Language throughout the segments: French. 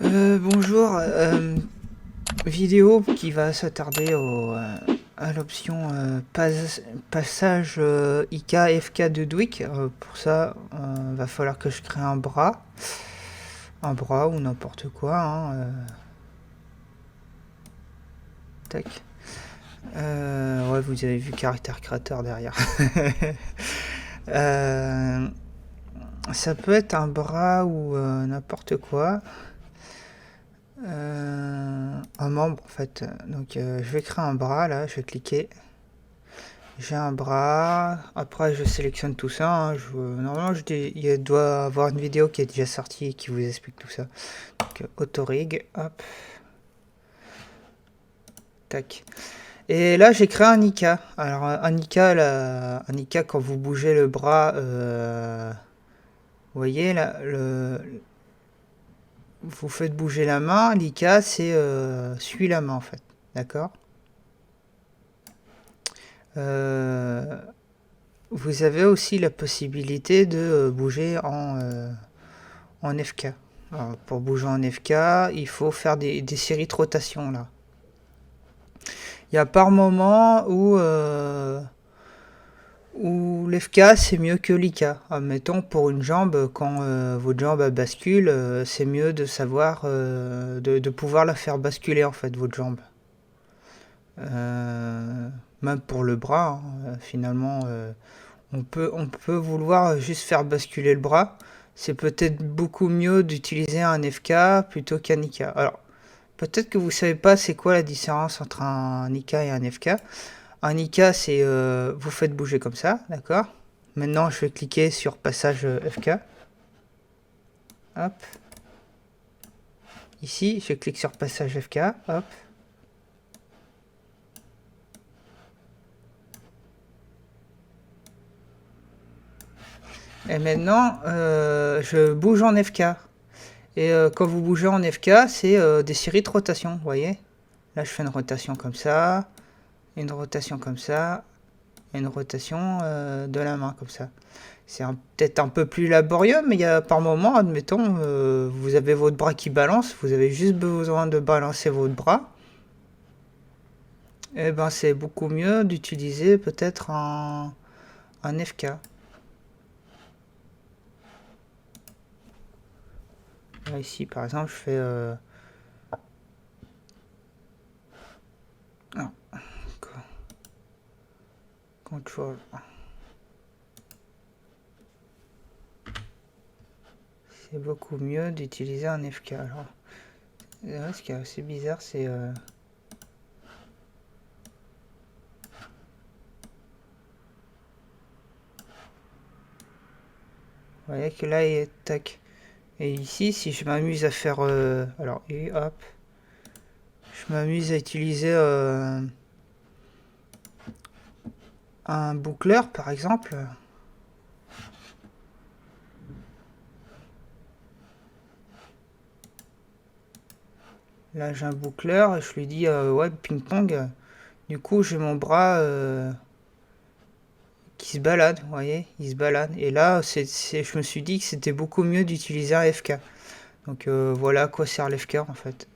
Bonjour, vidéo qui va s'attarder à l'option passage IK FK de Dwick. Pour ça, va falloir que je crée un bras ou n'importe quoi. Hein, tac. Ouais, vous avez vu caractère créateur derrière. Euh, Ça peut être un bras ou n'importe quoi. Un membre en fait. Donc je vais créer un bras là, je vais cliquer. J'ai un bras. Après je sélectionne tout ça. Hein. Normalement il doit avoir une vidéo qui est déjà sortie et qui vous explique tout ça. Donc autorig, hop, tac. Et là j'ai créé un Ika. Alors un Ika, là, un Ika quand vous bougez le bras, vous voyez là, vous faites bouger la main. L'Ika c'est suit la main en fait. D'accord. Euh, Vous avez aussi la possibilité de bouger en FK. Alors, pour bouger en FK, il faut faire des séries de rotation là. Il y a par moment où l'FK c'est mieux que l'IK. Admettons pour une jambe, quand votre jambe bascule, c'est mieux de savoir, de pouvoir la faire basculer en fait, votre jambe. Même pour le bras, hein, finalement. On peut vouloir juste faire basculer le bras. C'est peut-être beaucoup mieux d'utiliser un FK plutôt qu'un IK. Alors, peut-être que vous savez pas c'est quoi la différence entre un IK et un FK. Un IK, c'est vous faites bouger comme ça, d'accord. Maintenant, je vais cliquer sur passage FK. Hop. Ici, je clique sur passage FK. Hop. Et maintenant, je bouge en FK. Et quand vous bougez en FK, c'est des séries de rotation, vous voyez. Là, je fais une rotation comme ça, une rotation comme ça, et une rotation de la main comme ça. C'est peut-être un peu plus laborieux, mais il y a par moment, admettons, vous avez votre bras qui balance, vous avez juste besoin de balancer votre bras. Et ben, c'est beaucoup mieux d'utiliser peut-être un FK. Là, ici, par exemple, je fais non, control. C'est beaucoup mieux d'utiliser un FK. Alors, là, ce qui est assez bizarre, c'est vous voyez que là, il est tac. Et ici, si je m'amuse à faire alors, et hop, je m'amuse à utiliser un boucleur, par exemple. Là, j'ai un boucleur et je lui dis ouais, ping-pong. Du coup, j'ai mon bras qui se balade, vous voyez, il se balade. Et là, je me suis dit que c'était beaucoup mieux d'utiliser un FK. Donc voilà à quoi sert l'FK en fait.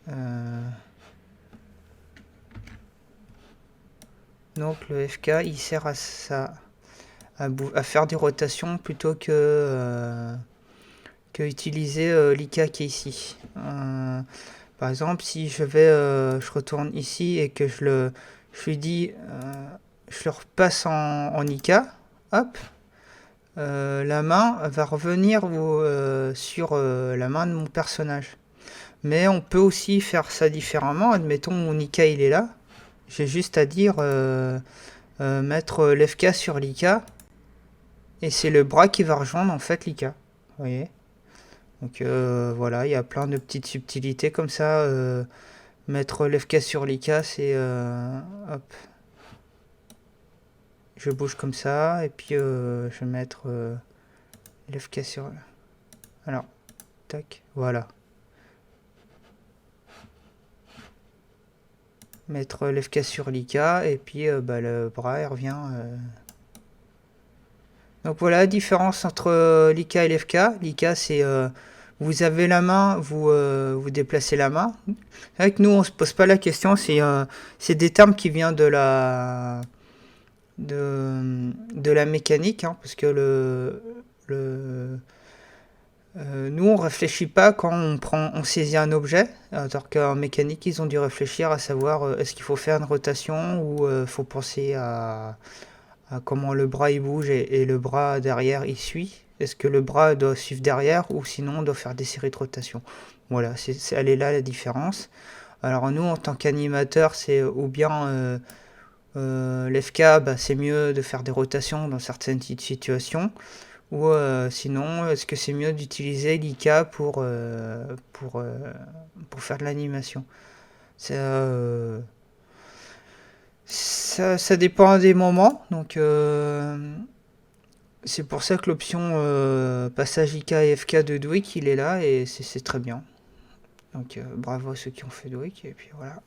Donc le FK, il sert à ça, à faire des rotations plutôt que utiliser l'IK qui est ici. Par exemple, si je retourne ici et que je lui dis, je le repasse en IK, hop, la main va revenir sur la main de mon personnage. Mais on peut aussi faire ça différemment. Admettons, mon IK il est là. J'ai juste à dire mettre l'FK sur l'IK et c'est le bras qui va rejoindre en fait l'IK. Vous voyez. Donc voilà, il y a plein de petites subtilités comme ça. Mettre l'FK sur l'IK, c'est hop, je bouge comme ça et puis je vais mettre l'FK sur. Alors, tac, voilà. Mettre l'FK sur l'IK et puis bah, le bras il revient. Donc voilà la différence entre l'IK et l'FK. L'IK c'est vous avez la main, vous déplacez la main. C'est vrai que nous, on se pose pas la question, c'est des termes qui viennent de la mécanique, hein, parce que nous, on réfléchit pas quand on saisit un objet, alors qu'en mécanique, ils ont dû réfléchir à savoir est-ce qu'il faut faire une rotation ou faut penser à comment le bras il bouge et le bras derrière il suit. Est-ce que le bras doit suivre derrière ou sinon on doit faire des séries de rotation. Voilà, elle est là la différence. Alors nous, en tant qu'animateur, c'est ou bien l'FK, bah, c'est mieux de faire des rotations dans certaines situations. Ou sinon, est-ce que c'est mieux d'utiliser l'IK pour faire de l'animation. Ça, ça dépend des moments. Donc c'est pour ça que l'option passage IK et FK de Dwick, il est là et c'est très bien. Donc bravo à ceux qui ont fait Dwick et puis voilà.